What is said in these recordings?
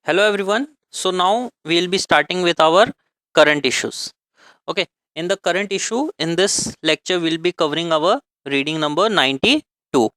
Hello everyone. So now we'll be starting with our current issues. Okay, in the current issue in this lecture we'll be covering our reading number 92.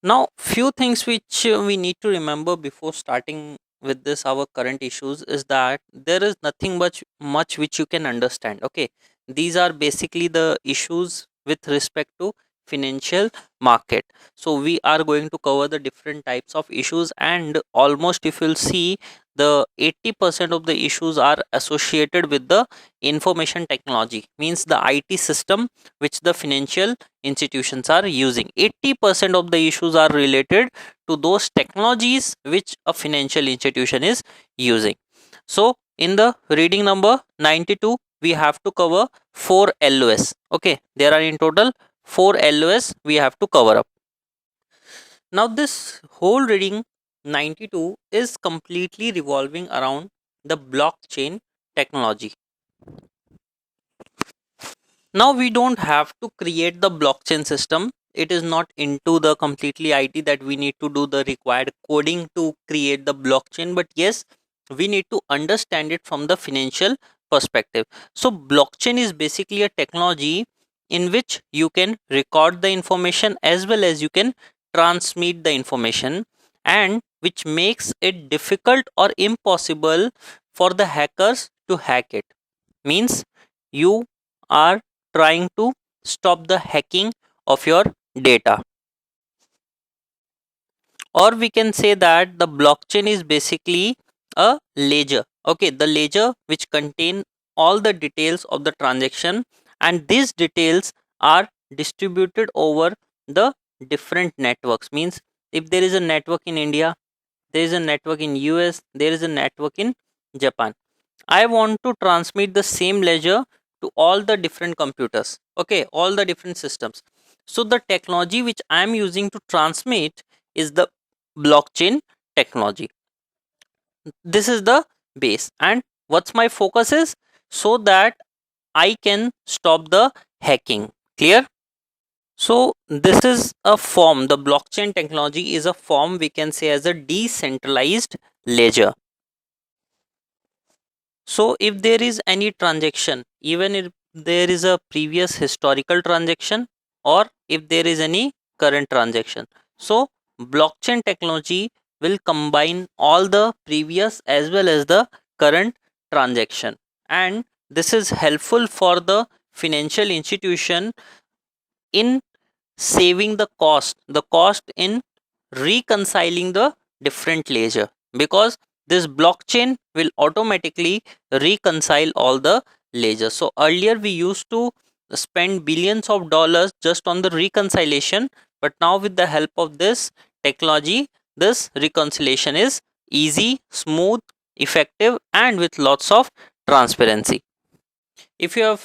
Now few things which we need to remember before starting with this our current issues is that there is nothing much which you can understand. Okay, these are basically the issues with respect to financial market. So we are going to cover the different types of issues, and almost if you'll see, the 80% of the issues are associated with the information technology, means the IT system which the financial institutions are using. 80% of the issues are related to those technologies which a financial institution is using. So in the reading number 92 we have to cover 4 LOS. Okay, there are in total 4 LOS we have to cover up. Now this whole reading 92 is completely revolving around the blockchain technology. Now we don't have to create the blockchain system. It is not into the completely IT that we need to do the required coding to create the blockchain, but yes, we need to understand it from the financial perspective. So blockchain is basically a technology in which you can record the information as well as you can transmit the information, and which makes it difficult or impossible for the hackers to hack it. Means you are trying to stop the hacking of your data. Or we can say that the blockchain is basically a ledger. Okay, the ledger which contain all the details of the transaction, and these details are distributed over the different networks. Means if there is a network in India, there is a network in US, there is a network in Japan. I want to transmit the same ledger to all the different computers, okay, all the different systems. So the technology which I am using to transmit is the blockchain technology. This is the base, and what's my focus is so that I can stop the hacking. Clear? So this is a form. The blockchain technology is a form, we can say, as a decentralized ledger. So if there is any transaction, even if there is a previous historical transaction, or if there is any current transaction, so blockchain technology will combine all the previous as well as the current transaction, and this is helpful for the financial institution in saving the cost in reconciling the different ledger, because this blockchain will automatically reconcile all the ledgers. So earlier we used to spend billions of dollars just on the reconciliation, but now with the help of this technology, this reconciliation is easy, smooth, effective, and with lots of transparency. If you have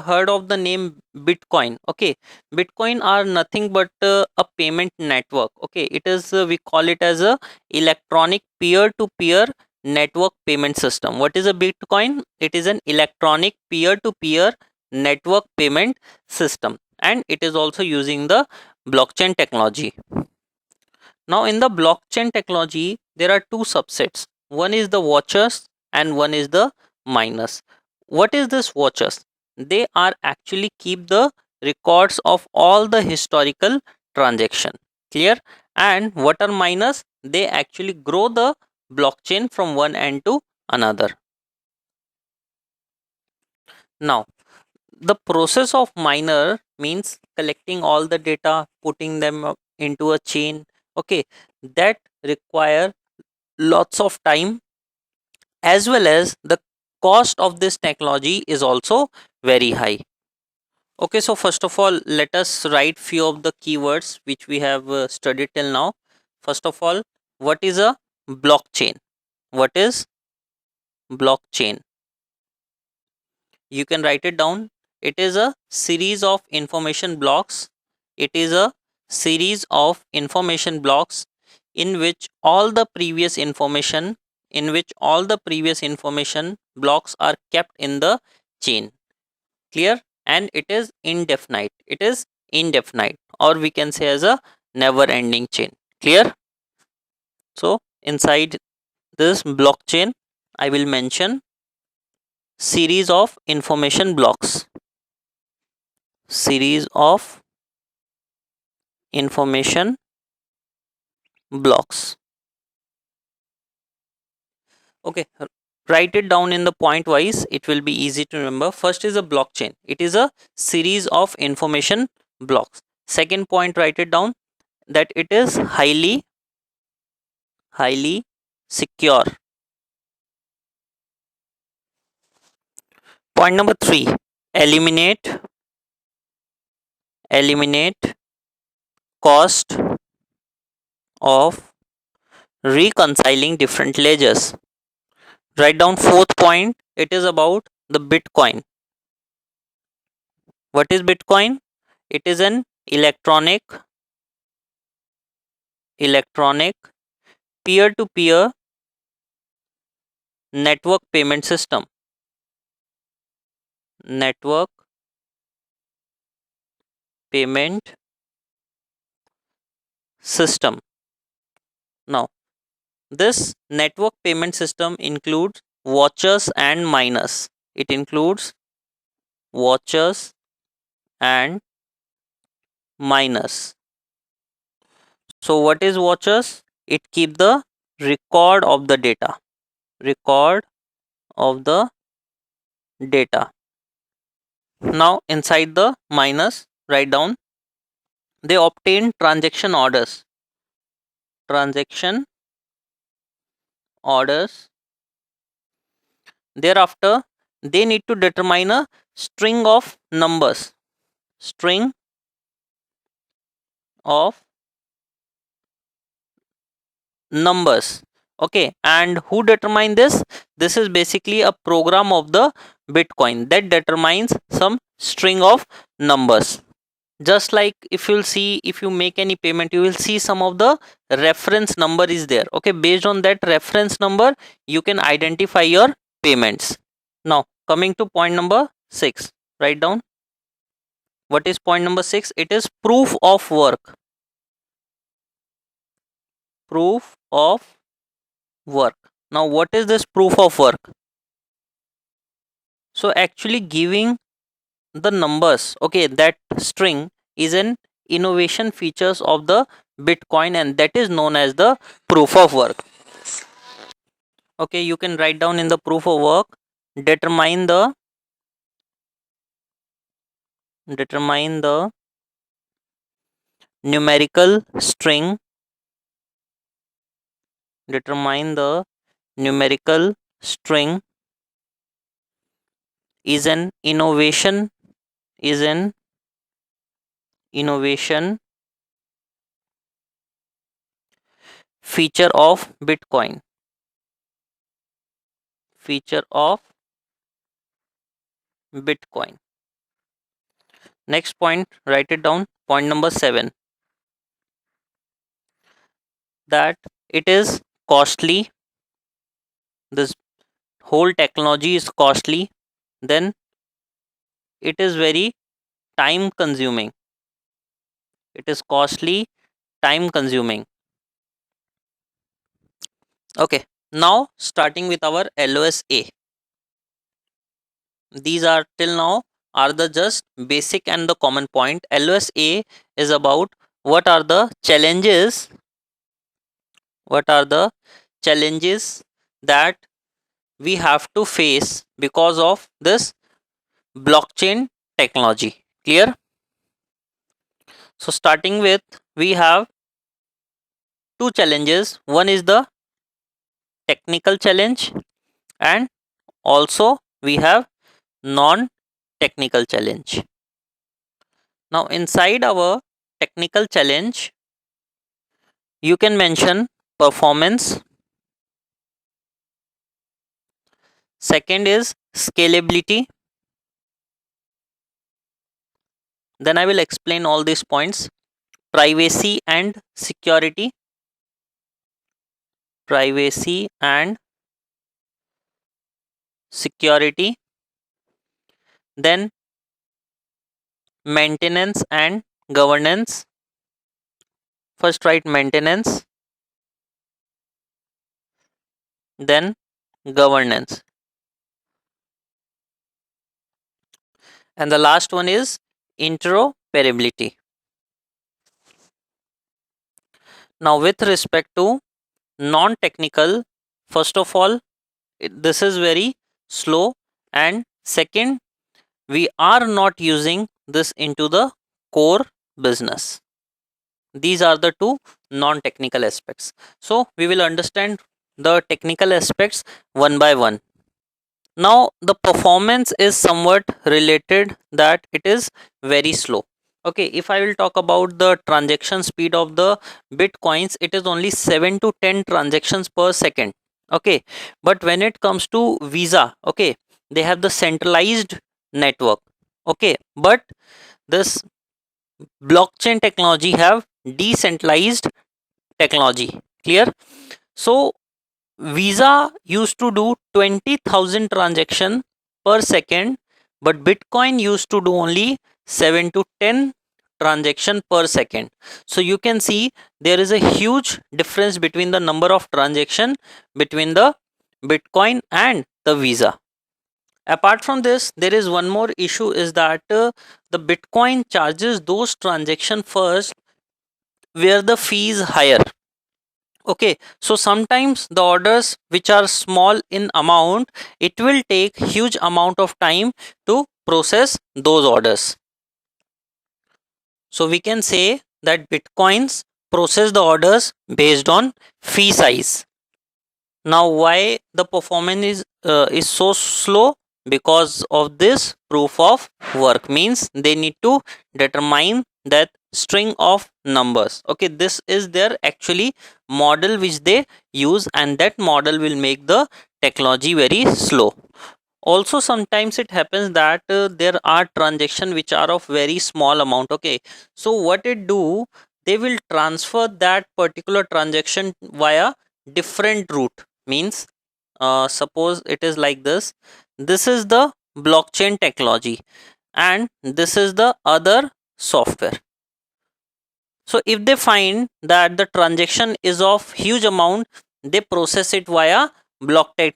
heard of the name Bitcoin, okay, Bitcoin are nothing but a payment network. Okay, it is we call it as a electronic peer to peer network payment system. What is a Bitcoin? It is an electronic peer to peer network payment system, and it is also using the blockchain technology. Now in the blockchain technology there are two subsets. One is the watchers and one is the miners. What is this watchers? They are actually keep the records of all the historical transaction. Clear? And what are miners? They actually grow the blockchain from one end to another. Now the process of miner means collecting all the data, putting them into a chain. Okay, that require lots of time, as well as the cost of this technology is also very high. Okay, so first of all let us write few of the keywords which we have studied till now. First of all, what is a blockchain? What is blockchain? You can write it down. It is a series of information blocks. It is a series of information blocks in which all the previous information blocks are kept in the chain. Clear? And it is indefinite. It is indefinite, or we can say as a never ending chain. Clear? So inside this blockchain, I will mention series of information blocks. Series of information blocks. Okay, write it down in the point wise, it will be easy to remember. First is a blockchain, it is a series of information blocks. Second point, write it down, that it is highly secure. Point number 3, eliminate cost of reconciling different ledgers. Write down fourth point, it is about the Bitcoin. What is Bitcoin? It is an electronic peer to peer network payment system. Network payment system. Now, this network payment system includes watchers and miners. It includes watchers and miners. So what is watchers? It keep the record of the data. Record of the data. Now inside the miners, write down, they obtain transaction orders. Transaction orders. Thereafter, they need to determine a string of numbers. String of numbers. Okay, and who determine this? This is basically a program of the Bitcoin that determines some string of numbers. Just like if you'll see, if you make any payment, you will see some of the reference number is there. Okay, based on that reference number, you can identify your payments. Now coming to point number 6, write down, what is point number 6? It is proof of work. Proof of work. Now what is this proof of work? So actually giving the numbers, okay, that string is an innovation features of the Bitcoin, and that is known as the proof of work. Okay, you can write down in the proof of work, determine the numerical string. Determine the numerical string is an innovation feature of Bitcoin. Feature of Bitcoin. Next point, write it down. Point number 7, that it is costly. This whole technology is costly. Then it is very time consuming. It is costly, time consuming. Okay, now starting with our LOSA. These are till now are the just basic and the common point. LOSA is about what are the challenges, that we have to face because of this blockchain technology. Clear? So starting with, we have two challenges. One is the technical challenge, and also we have non technical challenge. Now inside our technical challenge, you can mention performance. Second is scalability. Then I will explain all these points. Privacy and security. Privacy and security. Then maintenance and governance. First write maintenance. then governance, and the last one is interoperability. Now, with respect to non-technical, first of all, this is very slow, and second, we are not using this into the core business. These are the two non-technical aspects. So we will understand the technical aspects one by one. Now the performance is somewhat related, that it is very slow. Okay, if I will talk about the transaction speed of the bitcoins, it is only 7 to 10 transactions per second. Okay, but when it comes to visa, okay, they have the centralized network. Okay, but this blockchain technology have decentralized technology. Clear? So Visa used to do 20,000 transaction per second, but Bitcoin used to do only 7 to 10 transaction per second. So you can see there is a huge difference between the number of transaction between the Bitcoin and the Visa. Apart from this, there is one more issue, is that the Bitcoin charges those transaction first where the fee is higher. Okay, so sometimes the orders which are small in amount, it will take huge amount of time to process those orders. So we can say that Bitcoins process the orders based on fee size. Now why the performance is so slow? Because of this proof of work, means they need to determine that string of numbers. Okay, this is their actually model which they use, and that model will make the technology very slow. Also sometimes it happens that there are transactions which are of very small amount. Okay, so what it do, they will transfer that particular transaction via different route. Means suppose it is like this is the blockchain technology, and this is the other software. So if they find that the transaction is of huge amount, they process it via blockchain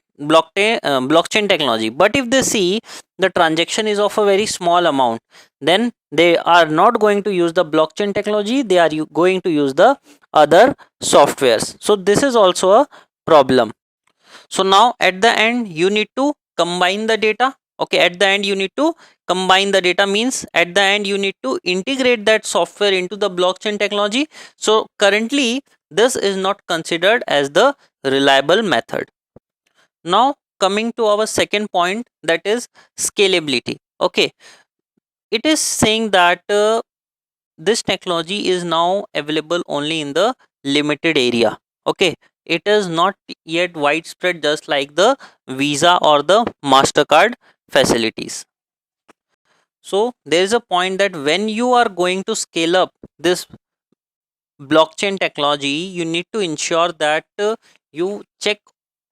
technology. But if they see the transaction is of a very small amount, then they are not going to use the blockchain technology, they are going to use the other softwares. So this is also a problem. So now at the end you need to combine the data. Okay, at the end you need to combine the data, means at the end you need to integrate that software into the blockchain technology. So currently this is not considered as the reliable method. Now coming to our second point, that is scalability. Okay, it is saying that this technology is now available only in the limited area. Okay, it is not yet widespread just like the Visa or the Mastercard facilities. So there is a point that when you are going to scale up this blockchain technology, you need to ensure that you check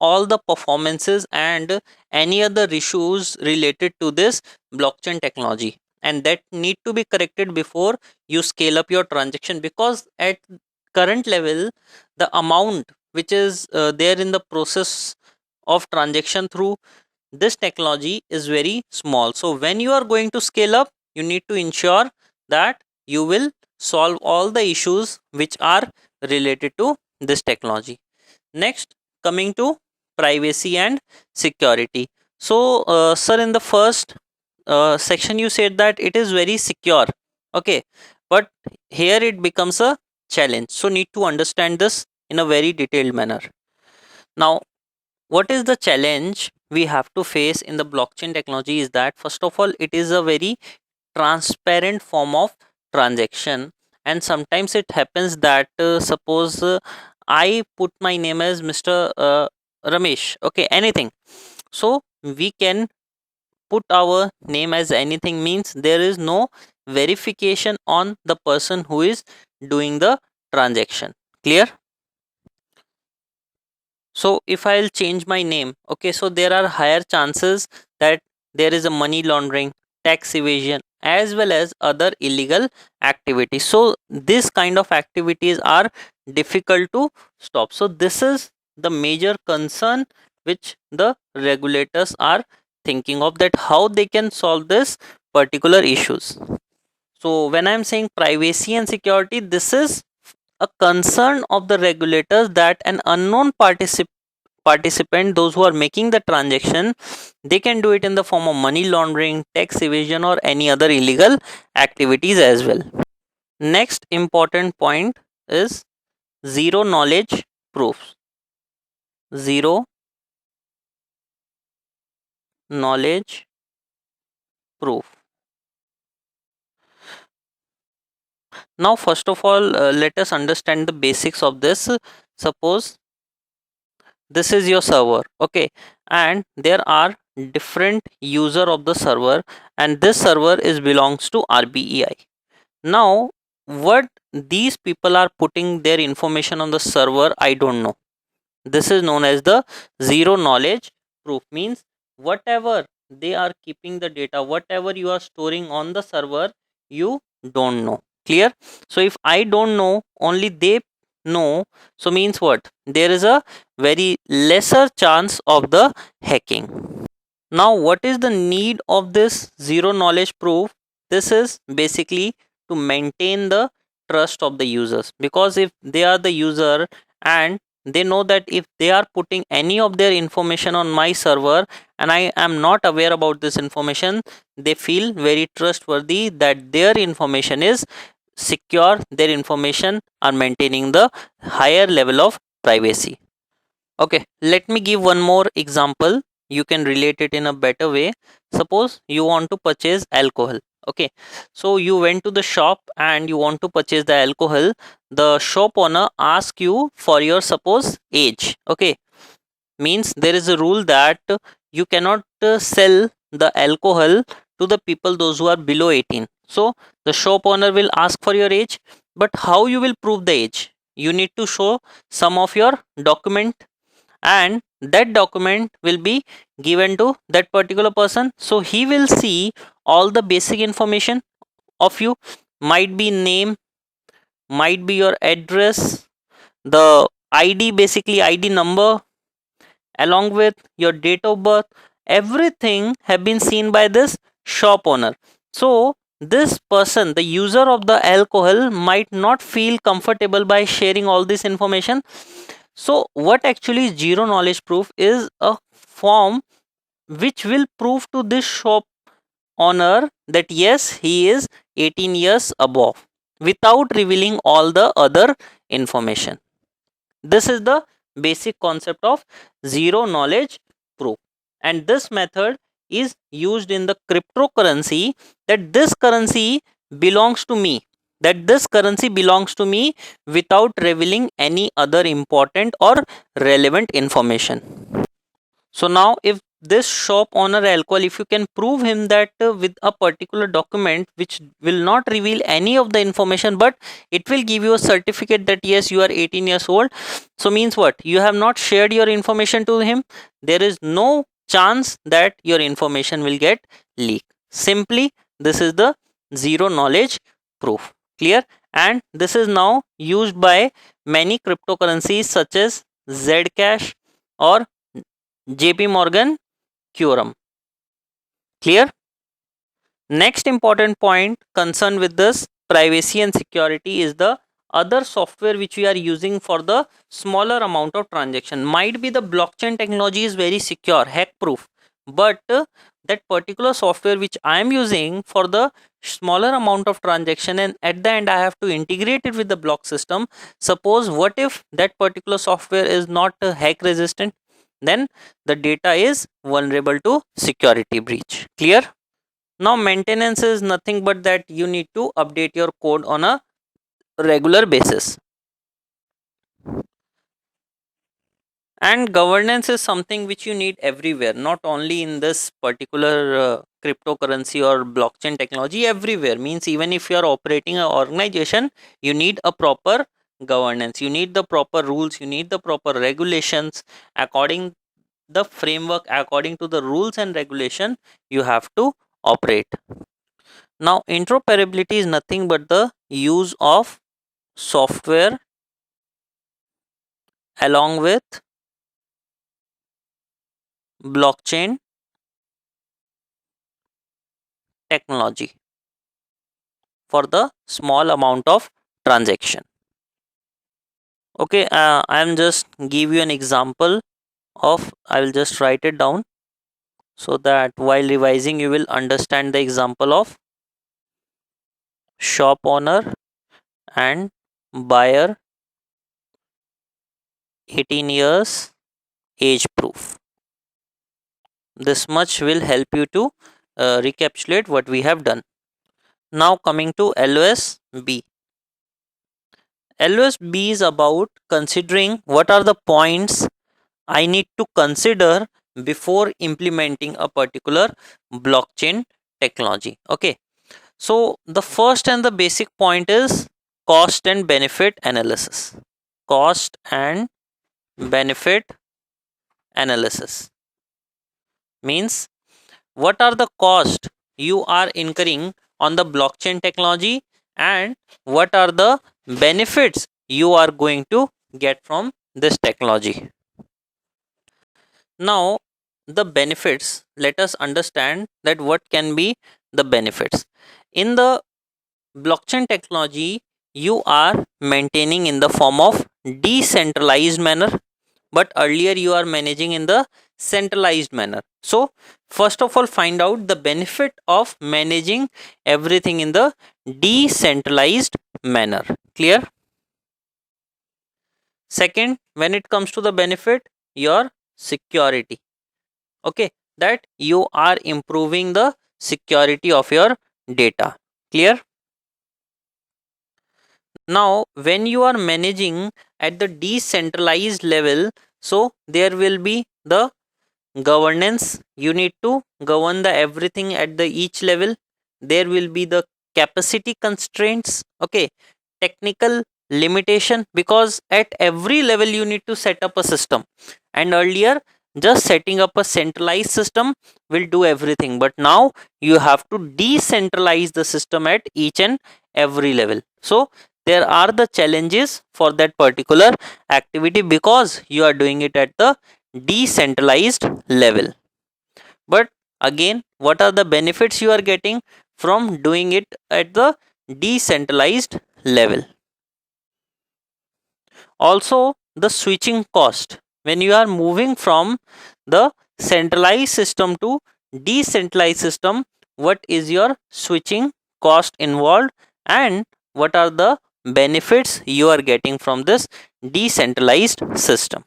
all the performances and any other issues related to this blockchain technology, and that need to be corrected before you scale up your transaction. Because at current level, the amount which is there in the process of transaction through this technology is very small. So when you are going to scale up, you need to ensure that you will solve all the issues which are related to this technology. Next, coming to privacy and security. So sir, in the first section you said that it is very secure. Okay, but here it becomes a challenge, so need to understand this in a very detailed manner. Now what is the challenge we have to face in the blockchain technology, is that first of all it is a very transparent form of transaction. And sometimes it happens that suppose I put my name as Mr. Ramesh, okay, anything. So we can put our name as anything, means there is no verification on the person who is doing the transaction. Clear? So if I'll change my name, okay, so there are higher chances that there is a money laundering, tax evasion, as well as other illegal activities. So this kind of activities are difficult to stop. So this is the major concern which the regulators are thinking of, that how they can solve this particular issues. So when I'm saying privacy and security, this is a concern of the regulators that an unknown participant, those who are making the transaction, they can do it in the form of money laundering, tax evasion, or any other illegal activities as well. Next important point is zero knowledge proofs. Zero knowledge proof. Now first of all, let us understand the basics of this. Suppose this is your server, okay, and there are different user of the server, and this server is belongs to RBei. Now what these people are putting their information on the server, I don't know. This is known as the zero knowledge proof. Means whatever they are keeping the data, whatever you are storing on the server, you don't know. Clear? So if I don't know, only they know, so means what? There is a very lesser chance of the hacking. Now what is the need of this zero knowledge proof? This is basically to maintain the trust of the users, because if they are the user and they know that if they are putting any of their information on my server and I am not aware about this information, they feel very trustworthy that their information is secure, their information are maintaining the higher level of privacy. Okay, let me give one more example. You can relate it in a better way. Suppose you want to purchase alcohol. Okay, so you went to the shop and you want to purchase the alcohol. The shop owner asks you for your suppose age. Okay, means there is a rule that you cannot sell the alcohol to the people those who are below 18. So the shop owner will ask for your age, but how you will prove the age? You need to show some of your document, and that document will be given to that particular person, so he will see all the basic information of you, might be name, might be your address, the ID, basically ID number, along with your date of birth. Everything have been seen by this shop owner. So this person, the user of the alcohol, might not feel comfortable by sharing all this information. So what actually is zero knowledge proof is a form which will prove to this shop owner that yes, he is 18 years above, without revealing all the other information. This is the basic concept of zero knowledge proof. And this method is used in the cryptocurrency, that this currency belongs to me, that this currency belongs to me without revealing any other important or relevant information. So now if this shop owner alcohol, if you can prove him that with a particular document which will not reveal any of the information, but it will give you a certificate that yes, you are 18 years old, so means what? You have not shared your information to him, there is no chance that your information will get leaked. Simply this is the zero knowledge proof. Clear? And this is now used by many cryptocurrencies such as Zcash or JP Morgan Quorum. Clear? Next important point concerned with this privacy and security is the other software which we are using for the smaller amount of transaction. Might be the blockchain technology is very secure, hack proof, but that particular software which I am using for the smaller amount of transaction, and at the end I have to integrate it with the block system. Suppose what if that particular software is not hack resistant, then the data is vulnerable to security breach. Clear? Now maintenance is nothing but that you need to update your code on a regular basis, and governance is something which you need everywhere, not only in this particular cryptocurrency or blockchain technology. Everywhere means even if you are operating an organization, you need a proper governance, you need the proper rules, you need the proper regulations. According the framework, according to the rules and regulation, you have to operate. Now interoperability is nothing but the use of software along with blockchain technology for the small amount of transaction. Okay, I am just give you an example of, I will just write it down so that while revising you will understand the example of shop owner and buyer 18 years age proof. This much will help you to recapitulate what we have done. Now coming to LOSB. LOSB is about considering what are the points I need to consider before implementing a particular blockchain technology. Okay, so the first and the basic point is cost and benefit analysis. Cost and benefit analysis means what are the costs you are incurring on the blockchain technology and what are the benefits you are going to get from this technology. Now the benefits, let us understand that what can be the benefits. In the blockchain technology you are maintaining in the form of decentralized manner, but earlier you are managing in the centralized manner. So first of all, find out the benefit of managing everything in the decentralized manner. Clear? Second, when it comes to the benefit, your security. Okay, that you are improving the security of your data. Clear? Now when you are managing at the decentralized level, so there will be the governance, you need to govern the everything at the each level. There will be the capacity constraints, okay, technical limitation, because at every level you need to set up a system, and earlier just setting up a centralized system will do everything, but now you have to decentralize the system at each and every level. So there are the challenges for that particular activity because you are doing it at the decentralized level. But again, what are the benefits you are getting from doing it at the decentralized level? Also, the switching cost. When you are moving from the centralized system to decentralized system, what is your switching cost involved and what are the benefits you are getting from this decentralized system?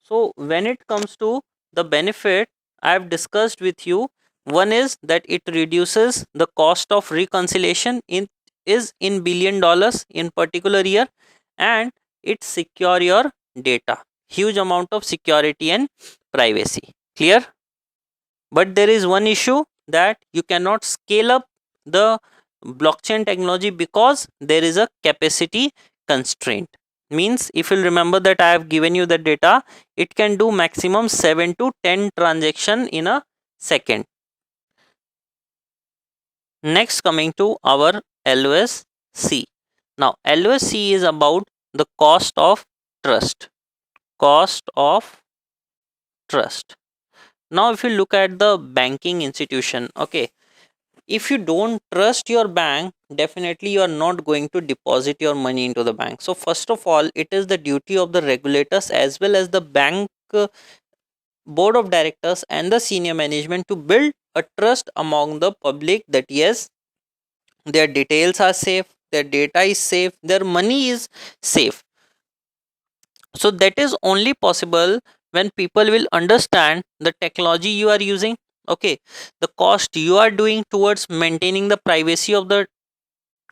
So when it comes to the benefit, I have discussed with you. One is that it reduces the cost of reconciliation in $1 billion in particular year, and it secure your data. Huge amount of security and privacy. Clear? But there is one issue that you cannot scale up the blockchain technology because there is a capacity constraint. Means if you'll remember that I have given you the data, it can do maximum 7 to 10 transaction in a second. Next, coming to our LOSC. Now LOSC is about the cost of trust. Cost of trust. Now if you look at the banking institution, okay, if you don't trust your bank, definitely you are not going to deposit your money into the bank. So first of all, it is the duty of the regulators as well as the bank board of directors and the senior management to build a trust among the public that yes, their details are safe, their data is safe, their money is safe. So that is only possible when people will understand the technology you are using, okay, the cost you are doing towards maintaining the privacy of the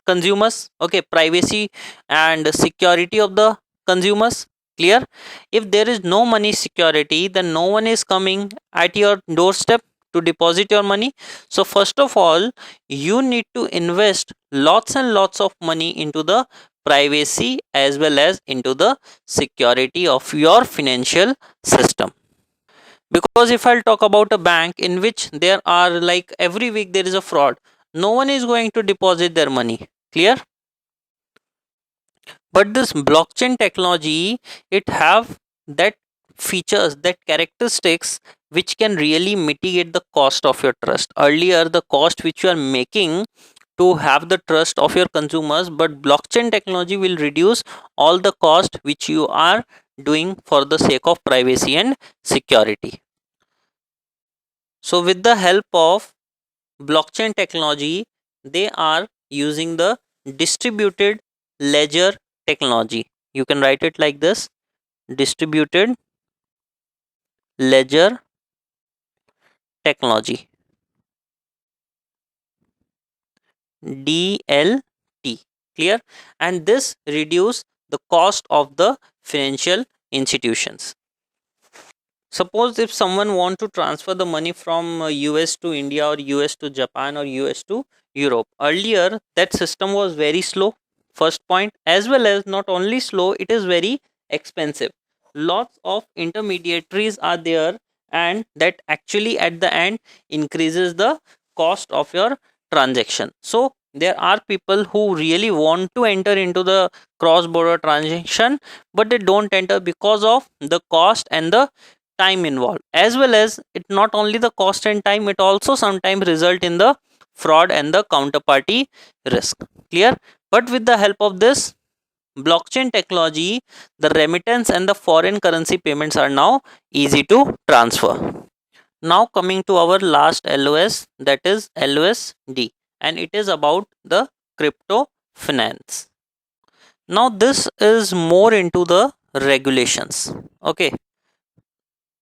consumers, okay, privacy and security of the consumers. Clear? If there is no money security, then no one is coming at your doorstep to deposit your money. So first of all, you need to invest lots and lots of money into the privacy as well as into the security of your financial system. Because if I'll talk about a bank in which there are like every week there is a fraud, no one is going to deposit their money. Clear? But this blockchain technology, it have that features, that characteristics which can really mitigate the cost of your trust. Earlier, the cost which you are making to have the trust of your consumers, but blockchain technology will reduce all the cost which you are doing for the sake of privacy and security. So with the help of blockchain technology, they are using the distributed ledger technology. You can write it like this: distributed ledger technology, DLT. Clear? And this reduce the cost of the financial institutions. Suppose if someone want to transfer the money from US to India, or US to Japan, or US to Europe, earlier that system was very slow, first point, as well as not only slow, it is very expensive. Lots of intermediaries are there, and that actually at the end increases the cost of your transaction. So there are people who really want to enter into the cross border transaction, but they don't enter because of the cost and the time involved, as well as it not only the cost and time, it also sometimes result in the fraud and the counterparty risk. Clear? But with the help of this blockchain technology, the remittance and the foreign currency payments are now easy to transfer. Now coming to our last LOS, that is LOSD, and it is about the crypto finance. Now this is more into the regulations. Okay,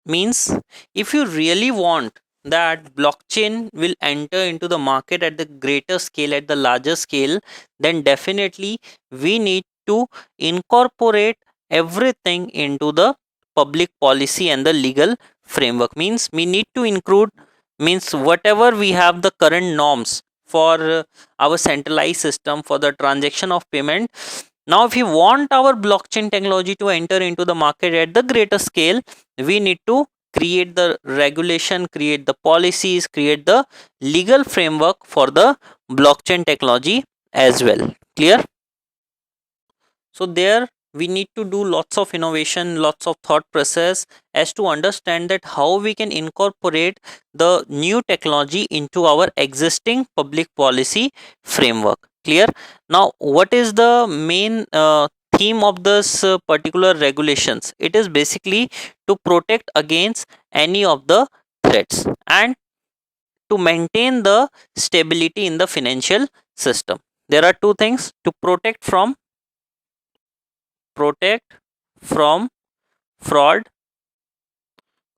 means if you really want that blockchain will enter into the market at the greater scale, at the larger scale, then definitely we need to incorporate everything into the public policy and the legal framework. Means we need to include, means whatever we have the current norms for our centralized system for the transaction of payment. Now if you want our blockchain technology to enter into the market at the greater scale, we need to create the regulation, create the policies, create the legal framework for the blockchain technology as well. Clear? So there we need to do lots of innovation, lots of thought process as to understand that how we can incorporate the new technology into our existing public policy framework. Clear? Now what is the main theme of this particular regulations? It is basically to protect against any of the threats and to maintain the stability in the financial system. There are two things: to protect from fraud,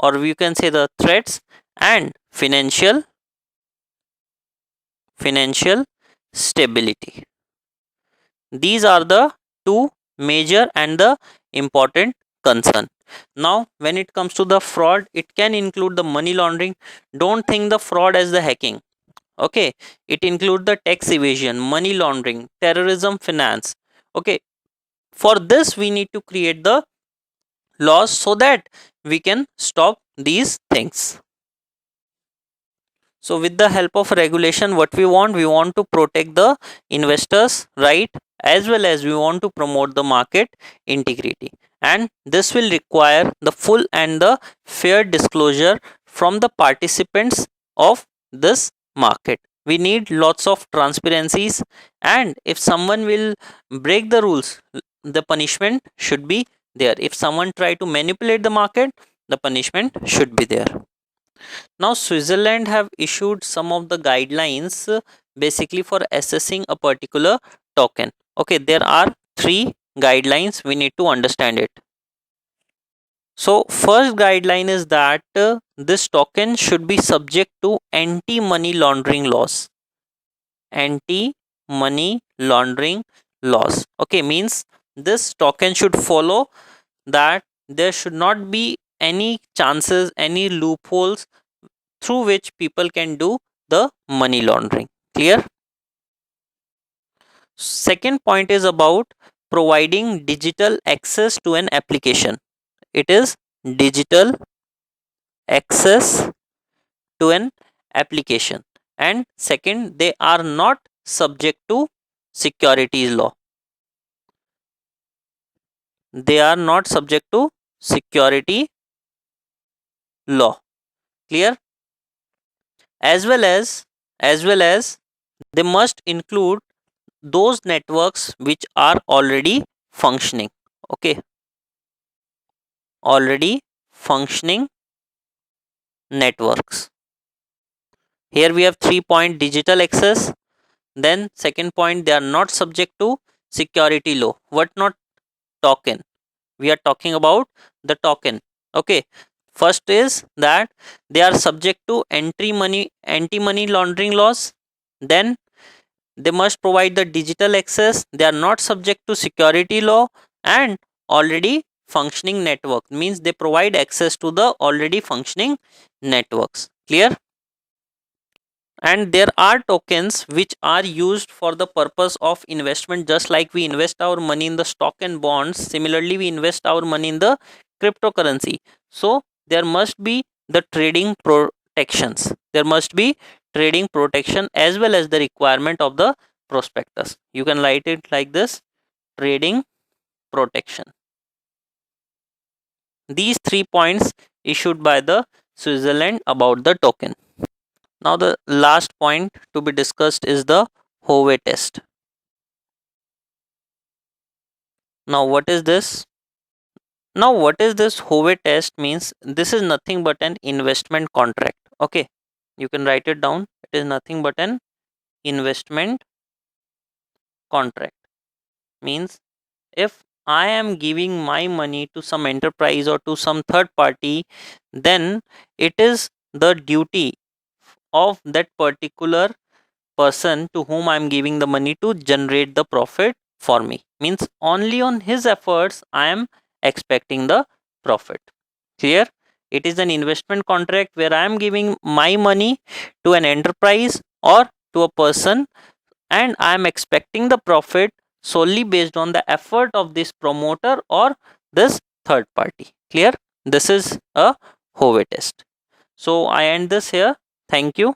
or you can say the threats, and financial stability. These are the two major and the important concern. Now when it comes to the fraud, it can include the money laundering. Don't think the fraud as the hacking. Okay, it include the tax evasion, money laundering, terrorism finance. Okay, for this we need to create the laws so that we can stop these things. So with the help of regulation, what we want to protect the investors right, as well as we want to promote the market integrity, and this will require the full and the fair disclosure from the participants of this market. We need lots of transparencies, and if someone will break the rules, the punishment should be there. If someone try to manipulate the market, the punishment should be there. Now Switzerland have issued some of the guidelines basically for assessing a particular token. Okay, there are three guidelines, we need to understand it. So first guideline is that this token should be subject to anti money laundering laws. Anti money laundering laws. Okay, means this token should follow that there should not be any chances, any loopholes through which people can do the money laundering. Clear? Second point is about providing digital access to an application. It is digital access to an application. And second, they are not subject to securities law. They are not subject to security law. Clear? As well as they must include those networks which are already functioning. Okay, already functioning networks. Here we have 3 point digital access. Then second point, they are not subject to security law. What not? Token. We are talking about the token. Okay, first is that they are subject to anti money laundering laws. Then they must provide the digital access. They are not subject to security law, and already functioning network means they provide access to the already functioning networks. Clear? And there are tokens which are used for the purpose of investment, just like we invest our money in the stock and bonds. Similarly, we invest our money in the cryptocurrency. So there must be the trading protections. There must be trading protection as well as the requirement of the prospectus. You can write it like this: trading protection. These 3 points issued by the Switzerland about the token. Now the last point to be discussed is the Hove test. Now what is this? Now what is this Hove test means? This is nothing but an investment contract. Okay, you can write it down. It is nothing but an investment contract. Means if I am giving my money to some enterprise or to some third party, then it is the duty of that particular person to whom I am giving the money to generate the profit for me. Means only on his efforts I am expecting the profit. Clear? It is an investment contract where I am giving my money to an enterprise or to a person, and I am expecting the profit solely based on the effort of this promoter or this third party. Clear? This is a Hove test. So I end this here. Thank you.